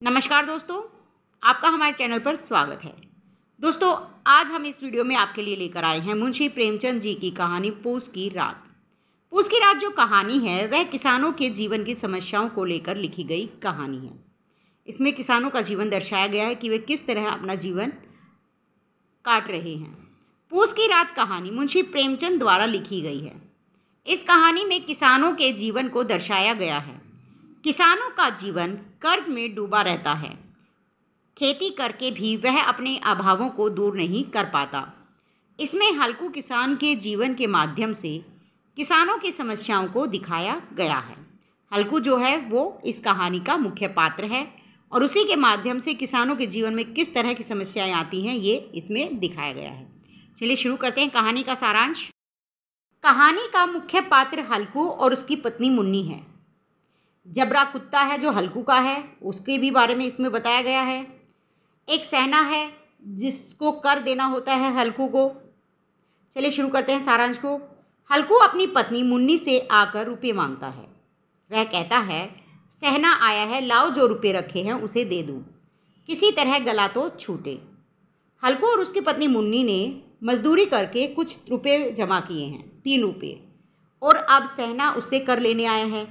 नमस्कार दोस्तों, आपका हमारे चैनल पर स्वागत है। दोस्तों, आज हम इस वीडियो में आपके लिए लेकर आए हैं मुंशी प्रेमचंद जी की कहानी पूस की रात। पूस की रात जो कहानी है वह किसानों के जीवन की समस्याओं को लेकर लिखी गई कहानी है। इसमें किसानों का जीवन दर्शाया गया है कि वे किस तरह अपना जीवन काट रहे हैं। पूस की रात कहानी मुंशी प्रेमचंद द्वारा लिखी गई है। इस कहानी में किसानों के जीवन को दर्शाया गया है। किसानों का जीवन कर्ज में डूबा रहता है। खेती करके भी वह अपने अभावों को दूर नहीं कर पाता। इसमें हल्कू किसान के जीवन के माध्यम से किसानों की समस्याओं को दिखाया गया है। हल्कू जो है वो इस कहानी का मुख्य पात्र है और उसी के माध्यम से किसानों के जीवन में किस तरह की समस्याएं आती हैं ये इसमें दिखाया गया है। चलिए शुरू करते हैं कहानी का सारांश। कहानी का मुख्य पात्र हल्कू और उसकी पत्नी मुन्नी है। जबरा कुत्ता है जो हल्कू का है, उसके भी बारे में इसमें बताया गया है। एक सहना है जिसको कर देना होता है हल्कू को। चलिए शुरू करते हैं सारांश को। हल्कू अपनी पत्नी मुन्नी से आकर रुपये मांगता है। वह कहता है, सहना आया है, लाओ जो रुपये रखे हैं उसे दे दूं, किसी तरह गला तो छूटे। हल्कू और उसकी पत्नी मुन्नी ने मजदूरी करके कुछ रुपये जमा किए हैं, 3 रुपये, और अब सहना उससे कर लेने आया है।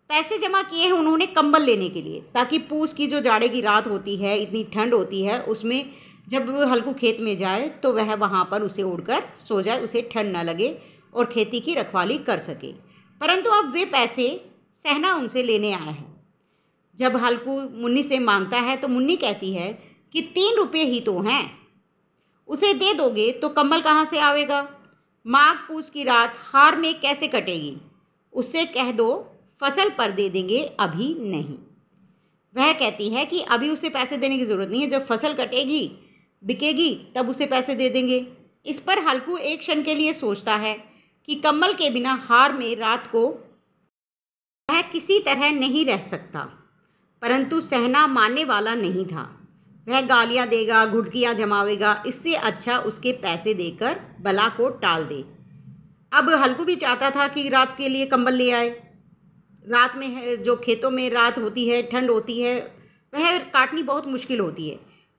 पैसे जमा किए हैं उन्होंने कंबल लेने के लिए, ताकि पूस की जो जाड़े की रात होती है, इतनी ठंड होती है, उसमें जब हल्कू खेत में जाए तो वह वहाँ पर उसे ओढ़कर सो जाए, उसे ठंड न लगे और खेती की रखवाली कर सके। परंतु अब वे पैसे सहना उनसे लेने आया है। जब हल्कू मुन्नी से मांगता है तो मुन्नी कहती है कि 3 रुपये ही तो हैं, उसे दे दोगे तो कंबल कहाँ से आवेगा? माघ पूस की रात हार में कैसे कटेगी? उससे कह दो फसल पर दे देंगे, अभी नहीं। वह कहती है कि अभी उसे पैसे देने की ज़रूरत नहीं है, जब फसल कटेगी बिकेगी तब उसे पैसे दे देंगे। इस पर हल्कू एक क्षण के लिए सोचता है कि कंबल के बिना हार में रात को वह किसी तरह नहीं रह सकता। परंतु सहना मानने वाला नहीं था। वह गालियाँ देगा, घुटकियाँ जमावेगा, इससे अच्छा उसके पैसे देकर बला को टाल दे। अब हल्कू भी चाहता था कि रात के लिए कंबल ले आए। रात में जो खेतों में रात होती है, ठंड होती है, वह काटनी बहुत मुश्किल होती है।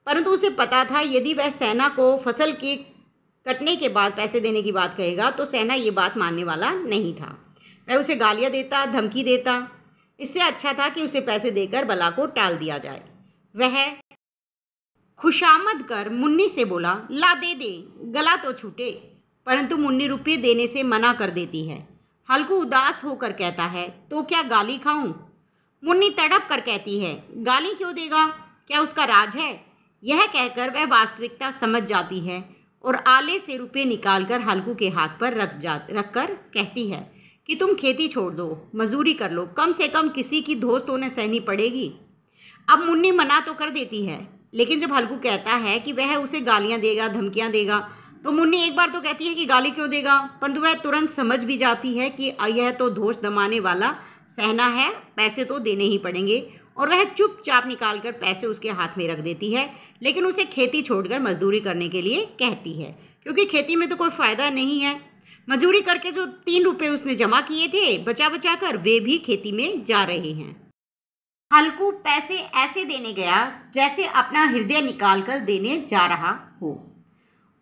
परंतु उसे पता था यदि वह सेना को फसल के कटने के बाद पैसे देने की बात कहेगा तो सेना ये बात मानने वाला नहीं था। वह उसे गालियाँ देता, धमकी देता। इससे अच्छा था कि उसे पैसे देकर बला को टाल दिया जाए। वह खुशामद कर मुन्नी से बोला, ला दे दे, गला तो छूटे। परंतु मुन्नी रुपये देने से मना कर देती है। हल्कू उदास होकर कहता है, तो क्या गाली खाऊं? मुन्नी तड़प कर कहती है, गाली क्यों देगा, क्या उसका राज है? यह कहकर वह वास्तविकता समझ जाती है और आले से रुपये निकालकर हल्कू के हाथ पर रखकर कहती है कि तुम खेती छोड़ दो, मजदूरी कर लो, कम से कम किसी की धोस तो उन्हें सहनी पड़ेगी। अब मुन्नी मना तो कर देती है, लेकिन जब हल्कू कहता है कि वह उसे गालियाँ देगा, धमकियाँ देगा, तो मुन्नी एक बार तो कहती है कि गाली क्यों देगा, परंतु वह तुरंत समझ भी जाती है कि यह तो दोष दमाने वाला सहना है, पैसे तो देने ही पड़ेंगे, और वह चुपचाप निकालकर पैसे उसके हाथ में रख देती है। लेकिन उसे खेती छोड़कर मजदूरी करने के लिए कहती है, क्योंकि खेती में तो कोई फ़ायदा नहीं है। मजदूरी करके जो 3 रुपये उसने जमा किए थे बचा बचा कर, वे भी खेती में जा रहे हैं। हल्कू पैसे ऐसे देने गया जैसे अपना हृदय निकाल कर देने जा रहा हो।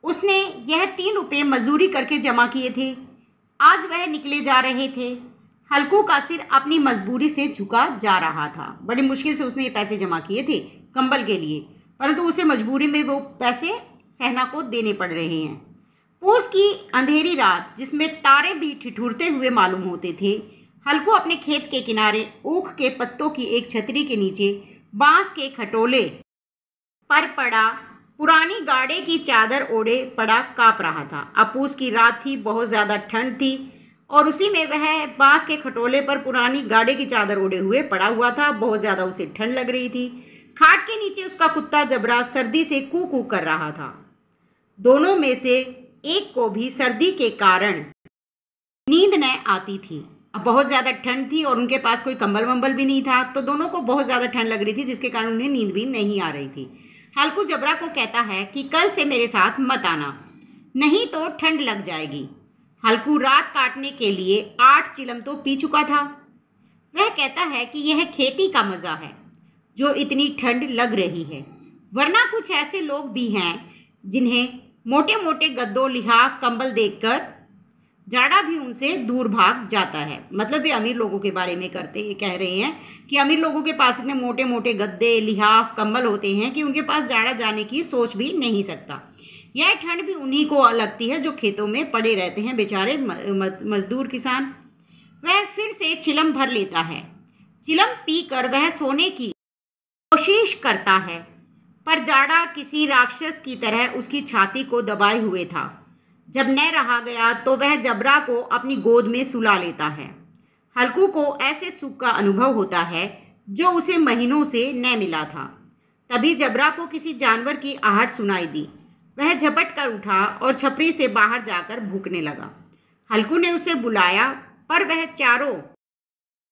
उसने यह 3 रुपये मजदूरी करके जमा किए थे। आज वह निकले जा रहे थे। हल्कू का सिर अपनी मजबूरी से झुका जा रहा था। बड़ी मुश्किल से उसने ये पैसे जमा किए थे कंबल के लिए, परंतु उसे मजबूरी में वो पैसे सहना को देने पड़ रहे हैं। पूस की अंधेरी रात जिसमें तारे भी ठिठुरते हुए मालूम होते थे, हल्कू अपने खेत के किनारे ऊख के पत्तों की एक छतरी के नीचे बांस के खटोले पर पड़ा पुरानी गाड़े की चादर ओढ़े पड़ा काँप रहा था। अब पूस की रात थी, बहुत ज़्यादा ठंड थी, और उसी में वह बांस के खटोले पर पुरानी गाड़े की चादर ओढ़े हुए पड़ा हुआ था। बहुत ज़्यादा उसे ठंड लग रही थी। खाट के नीचे उसका कुत्ता जबरा सर्दी से कू कू कर रहा था। दोनों में से एक को भी सर्दी के कारण नींद न आती थी। अब बहुत ज़्यादा ठंड थी और उनके पास कोई कंबल वंबल भी नहीं था, तो दोनों को बहुत ज़्यादा ठंड लग रही थी, जिसके कारण उन्हें नींद भी नहीं आ रही थी। हल्कू जबरा को कहता है कि कल से मेरे साथ मत आना, नहीं तो ठंड लग जाएगी। हल्कू रात काटने के लिए 8 चिलम तो पी चुका था। वह कहता है कि यह खेती का मज़ा है, जो इतनी ठंड लग रही है। वरना कुछ ऐसे लोग भी हैं जिन्हें मोटे मोटे गद्दों, लिहाफ, कंबल देखकर जाड़ा भी उनसे दूर भाग जाता है। मतलब वे अमीर लोगों के बारे में कह रहे हैं कि अमीर लोगों के पास इतने मोटे मोटे गद्दे, लिहाफ, कंबल होते हैं कि उनके पास जाड़ा जाने की सोच भी नहीं सकता। यह ठंड भी उन्हीं को लगती है जो खेतों में पड़े रहते हैं, बेचारे मजदूर किसान। वह फिर से चिलम भर लेता है। चिलम पीकर वह सोने की कोशिश करता है, पर जाड़ा किसी राक्षस की तरह उसकी छाती को दबाए हुए था। जब न रहा गया तो वह जबरा को अपनी गोद में सुला लेता है। हल्कू को ऐसे सुख का अनुभव होता है जो उसे महीनों से न मिला था। तभी जबरा को किसी जानवर की आहट सुनाई दी। वह झपट कर उठा और छपरी से बाहर जाकर भूखने लगा। हल्कू ने उसे बुलाया, पर वह चारों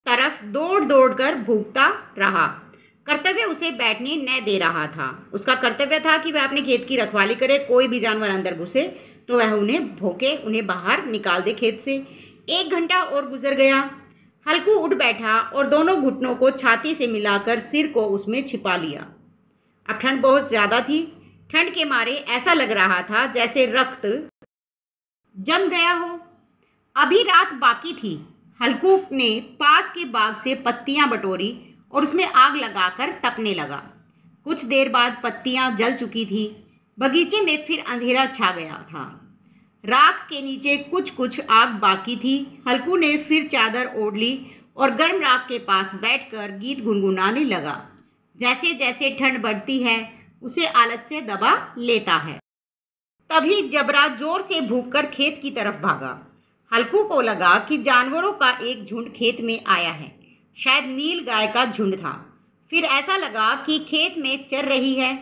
तरफ दौड़ दौड़ कर भूखता रहा। कर्तव्य उसे बैठने न दे रहा था। उसका कर्तव्य था कि वह अपने खेत की रखवाली करे, कोई भी जानवर अंदर घुसे तो वह उन्हें भोंके, उन्हें बाहर निकाल दे खेत से। 1 घंटा और गुजर गया। हल्कू उठ बैठा और दोनों घुटनों को छाती से मिलाकर सिर को उसमें छिपा लिया। अब ठंड बहुत ज़्यादा थी। ठंड के मारे ऐसा लग रहा था जैसे रक्त जम गया हो। अभी रात बाकी थी। हल्कू ने पास के बाग से पत्तियां बटोरी और उसमें आग लगाकर तपने लगा। कुछ देर बाद पत्तियां जल चुकी थी। बगीचे में फिर अंधेरा छा गया था। राख के नीचे कुछ कुछ आग बाकी थी। हल्कू ने फिर चादर ओढ़ ली और गर्म राख के पास बैठकर गीत गुनगुनाने लगा। जैसे जैसे ठंड बढ़ती है उसे आलस्य दबा लेता है। तभी जबरा जोर से भूंककर खेत की तरफ भागा। हल्कू को लगा कि जानवरों का एक झुंड खेत में आया है। शायद नील गाय का झुंड था। फिर ऐसा लगा कि खेत में चर रही है।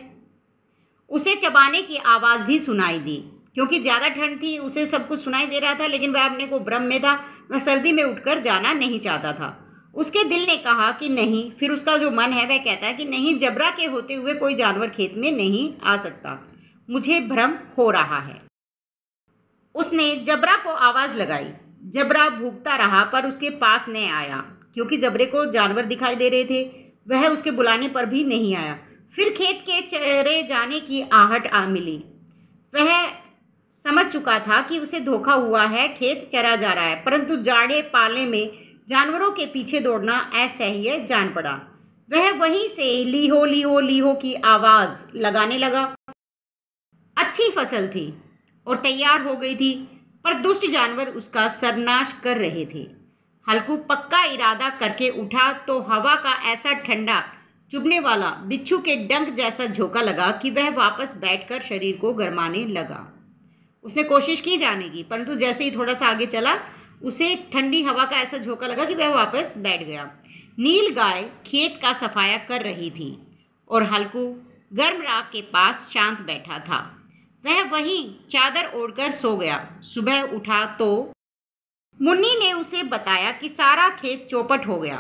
उसे चबाने की आवाज़ भी सुनाई दी। क्योंकि ज़्यादा ठंड थी उसे सब कुछ सुनाई दे रहा था, लेकिन वह अपने को भ्रम में था। वह सर्दी में उठकर जाना नहीं चाहता था। उसके दिल ने कहा कि नहीं। फिर उसका जो मन है वह कहता है कि नहीं, जबरा के होते हुए कोई जानवर खेत में नहीं आ सकता, मुझे भ्रम हो रहा है। उसने जबरा को आवाज़ लगाई। जबरा भूखता रहा पर उसके पास न आया, क्योंकि जबरे को जानवर दिखाई दे रहे थे। वह उसके बुलाने पर भी नहीं आया। फिर खेत के चरे जाने की आहट मिली। वह समझ चुका था कि उसे धोखा हुआ है, खेत चरा जा रहा है, परंतु जाड़े पाले में जानवरों के पीछे दौड़ना असह्य जान पड़ा। वह वहीं से लीहो लीहो लीहो की आवाज़ लगाने लगा। अच्छी फसल थी और तैयार हो गई थी, पर दुष्ट जानवर उसका सर्वनाश कर रहे थे। हल्कू पक्का इरादा करके उठा तो हवा का ऐसा ठंडा चुभने वाला बिच्छू के डंक जैसा झोंका लगा कि वह वापस बैठकर शरीर को गरमाने लगा। उसने कोशिश की जाने की, परंतु जैसे ही थोड़ा सा आगे चला उसे ठंडी हवा का ऐसा झोंका लगा कि वह वापस बैठ गया। नील गाय खेत का सफाया कर रही थी और हल्कू गर्म राख के पास शांत बैठा था। वह वहीं चादर ओढ़कर सो गया। सुबह उठा तो मुन्नी ने उसे बताया कि सारा खेत चौपट हो गया।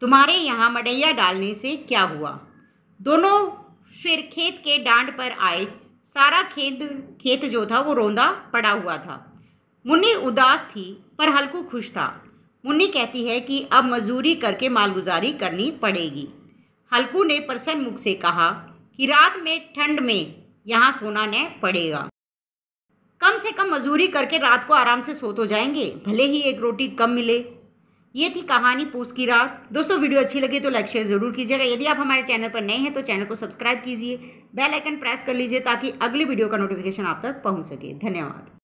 तुम्हारे यहाँ मडैया डालने से क्या हुआ? दोनों फिर खेत के डांड पर आए। सारा खेत जो था वो रोंदा पड़ा हुआ था। मुन्नी उदास थी पर हल्कू खुश था। मुन्नी कहती है कि अब मजदूरी करके मालगुजारी करनी पड़ेगी। हल्कू ने प्रसन्न मुख से कहा कि रात में ठंड में यहाँ सोना न पड़ेगा। कम से कम मजदूरी करके रात को आराम से सो तो जाएंगे, भले ही एक रोटी कम मिले। ये थी कहानी पूस की रात। दोस्तों वीडियो अच्छी लगी तो लाइक शेयर ज़रूर कीजिएगा। यदि आप हमारे चैनल पर नए हैं तो चैनल को सब्सक्राइब कीजिए, बेल आइकन प्रेस कर लीजिए ताकि अगली वीडियो का नोटिफिकेशन आप तक पहुंच सके। धन्यवाद।